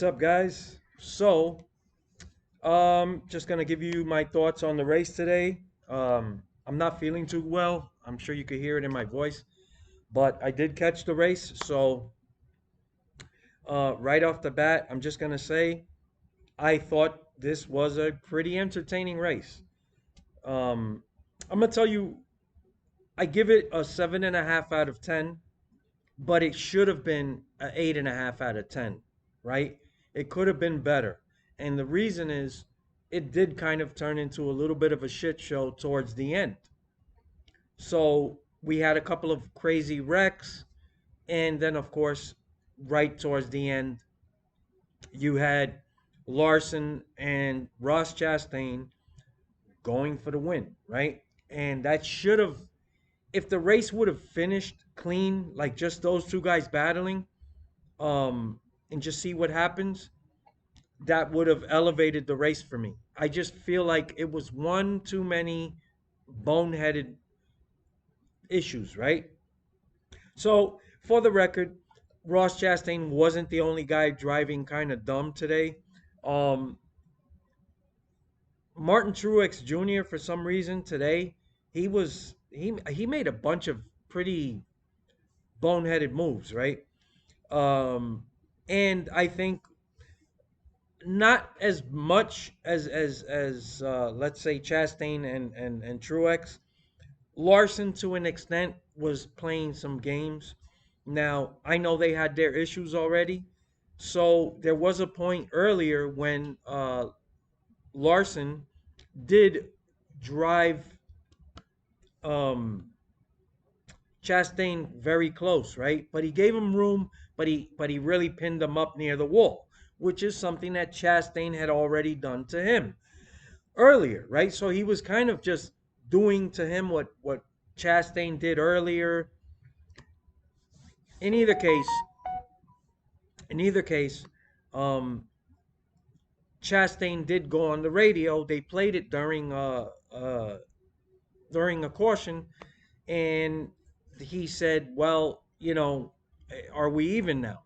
What's up, guys? Just gonna give you my thoughts on the race today. I'm not feeling too well. I'm sure you could hear it in my voice, but I did catch the race. Right off the bat, I'm just gonna say I thought this was a pretty entertaining race. Um, I'm gonna tell you, I give it a 7.5 out of 10, but it should have been an 8.5 out of 10, right? It could have been better. And the reason is it did kind of turn into a little bit of a shit show towards the end. So we had a couple of crazy wrecks. And then, of course, right towards the end, you had Larson and Ross Chastain going for the win, right? And that should have, if the race would have finished clean, like just those two guys battling, and just see what happens, that would have elevated the race for me. I just feel like it was one too many boneheaded issues, right? So, for the record, Ross Chastain wasn't the only guy driving kind of dumb today. Um, Martin Truex Jr. for some reason today, he made a bunch of pretty boneheaded moves, right? Um, and I think not as much as let's say Chastain and Truex. Larson to an extent was playing some games. Now I know they had their issues already, so there was a point earlier when Larson did drive um, Chastain very close, right? But he gave him room, but he really pinned him up near the wall, which is something that Chastain had already done to him earlier, right? So he was kind of just doing to him what Chastain did earlier. In either case, in either case, um, Chastain did go on the radio. They played it during a caution, and he said, "Well, are we even now?"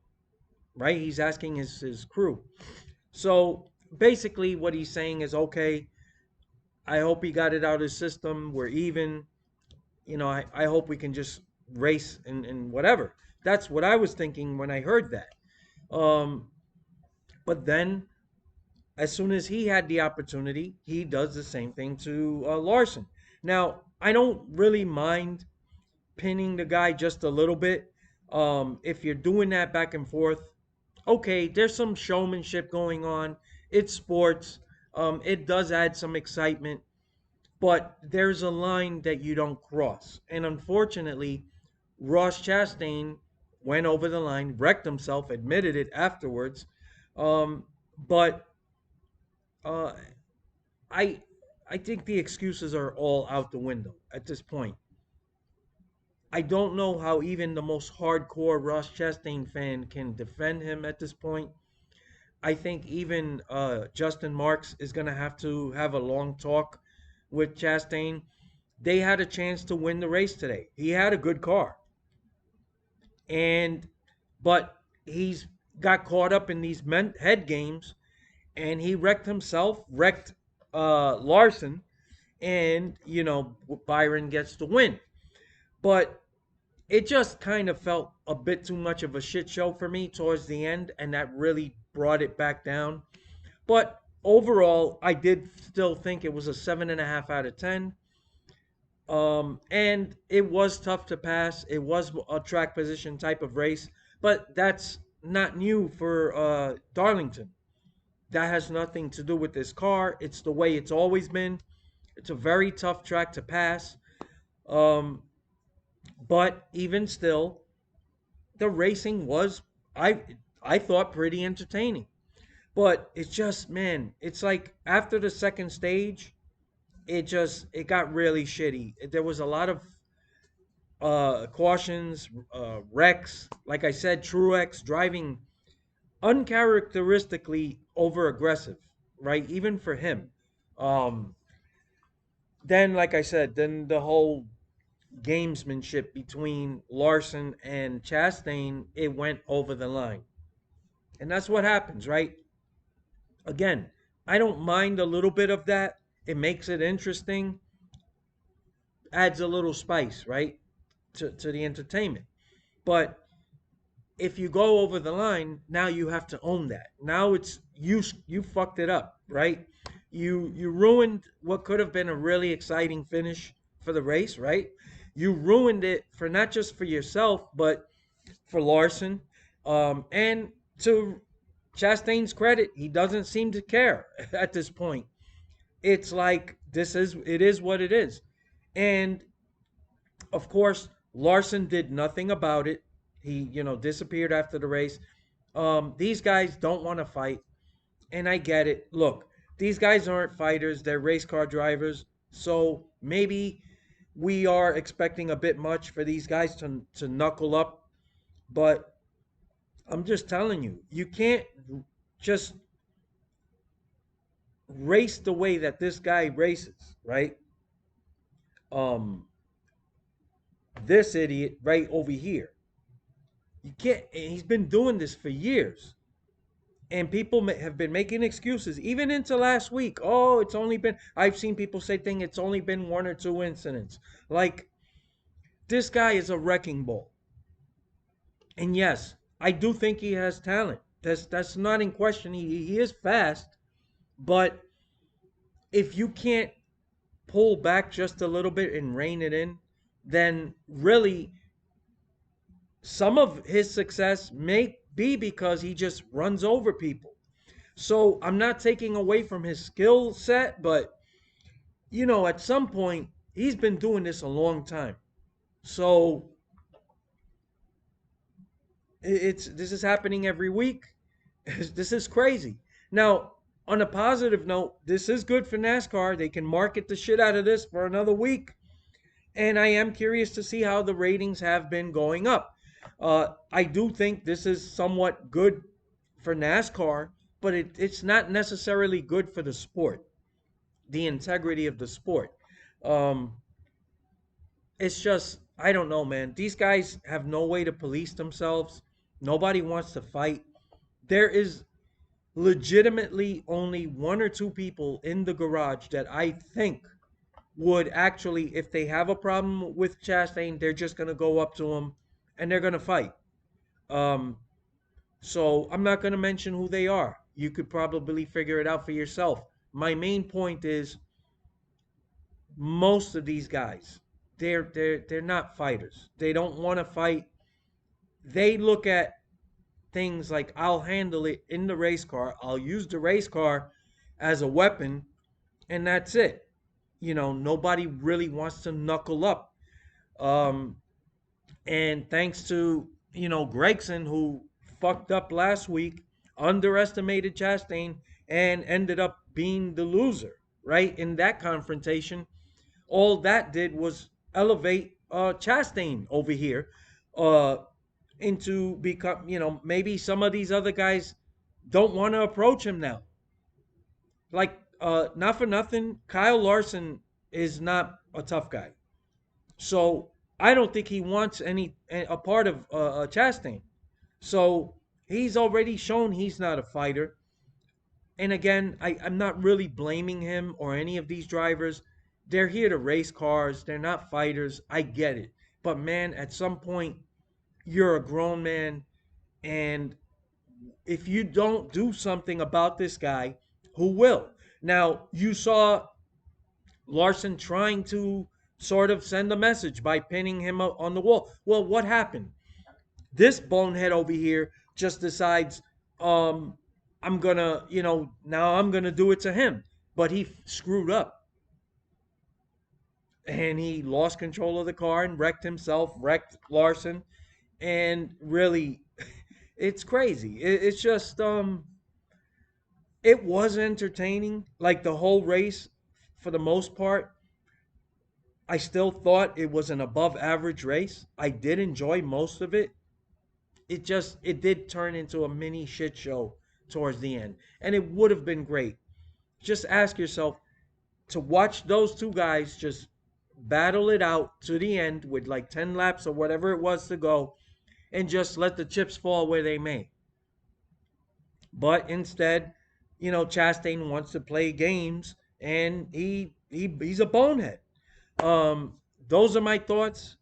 Right? He's asking his crew. So basically, what he's saying is, okay, I hope he got it out of his system. We're even. I hope we can just race and whatever. That's what I was thinking when I heard that. Um, but then, as soon as he had the opportunity, he does the same thing to Larson. Now, I don't really mind pinning the guy just a little bit. If you're doing that back and forth, okay, there's some showmanship going on. It's sports. It does add some excitement, but there's a line that you don't cross. And unfortunately, Ross Chastain went over the line, wrecked himself, admitted it afterwards. But uh, I I think the excuses are all out the window at this point. I don't know how even the most hardcore Ross Chastain fan can defend him at this point. I think even Justin Marks is going to have a long talk with Chastain. They had a chance to win the race today. He had a good car, and but he's got caught up in these head games, and he wrecked himself, wrecked Larson, and Byron gets the win. But it just kind of felt a bit too much of a shit show for me towards the end, and that really brought it back down. But overall, I did still think it was a 7.5 out of 10. And it was tough to pass. It was a track position type of race, but that's not new for Darlington. That has nothing to do with this car. It's the way it's always been. It's a very tough track to pass. Um, but even still, the racing was I I thought pretty entertaining. But it's just, man, it's like after the second stage, it got really shitty. There was a lot of cautions, wrecks. Like I said, Truex driving uncharacteristically over aggressive, right? Even for him. Um, then, like I said, then the whole gamesmanship between Larson and Chastain, it went over the line. And that's what happens, right? Again, I don't mind a little bit of that. It makes it interesting, adds a little spice, right? To the entertainment. But if you go over the line, now you have to own that. Now it's you fucked it up, right? You ruined what could have been a really exciting finish for the race, right? You ruined it for not just for yourself, but for Larson. And to Chastain's credit, he doesn't seem to care at this point. It's like it is what it is. And of course, Larson did nothing about it. He, disappeared after the race. These guys don't want to fight, and I get it. Look, these guys aren't fighters, they're race car drivers. So maybe we are expecting a bit much for these guys to knuckle up, but I'm just telling you, you can't just race the way that this guy races, right? Um, this idiot right over here. You can't. And he's been doing this for years, and people have been making excuses, even into last week. Oh, it's only been. I've seen people say thing. It's only been one or two incidents. Like this guy is a wrecking ball, and yes, I do think he has talent. That's not in question. He is fast, but if you can't pull back just a little bit and rein it in, then really some of his success may be because he just runs over people. So I'm not taking away from his skill set, but at some point, he's been doing this a long time. So it's this is happening every week. This is crazy. Now, on a positive note, this is good for NASCAR. They can market the shit out of this for another week. And I am curious to see how the ratings have been going up. I do think this is somewhat good for NASCAR, but it's not necessarily good for the sport, the integrity of the sport. Um, it's just, I don't know, man. These guys have no way to police themselves. Nobody wants to fight. There is legitimately only one or two people in the garage that I think would actually, if they have a problem with Chastain, they're just going to go up to him and they're going to fight. Um, so I'm not going to mention who they are. You could probably figure it out for yourself. My main point is most of these guys, they're not fighters. They don't want to fight. They look at things like I'll handle it in the race car. I'll use the race car as a weapon, and that's it. Nobody really wants to knuckle up. Um, and thanks to, Gregson, who fucked up last week, underestimated Chastain, and ended up being the loser, right? In that confrontation, all that did was elevate Chastain over here uh, into become, maybe some of these other guys don't want to approach him now. Like, not for nothing, Kyle Larson is not a tough guy. So I don't think he wants a part of Chastain. So he's already shown he's not a fighter. And again, I'm not really blaming him or any of these drivers. They're here to race cars. They're not fighters. I get it. But man, at some point, you're a grown man. And if you don't do something about this guy, who will? Now, you saw Larson trying to sort of send a message by pinning him on the wall. Well, what happened? This bonehead over here just decides, um, I'm gonna, now I'm gonna do it to him. But he screwed up and he lost control of the car and wrecked himself, wrecked Larson, and really, it's crazy. It's just, it was entertaining, like the whole race for the most part. I still thought it was an above average race. I did enjoy most of it. It did turn into a mini shit show towards the end. And it would have been great. Just ask yourself to watch those two guys just battle it out to the end with like 10 laps or whatever it was to go and just let the chips fall where they may. But instead, Chastain wants to play games, and he's a bonehead. Those are my thoughts.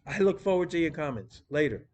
I look forward to your comments later.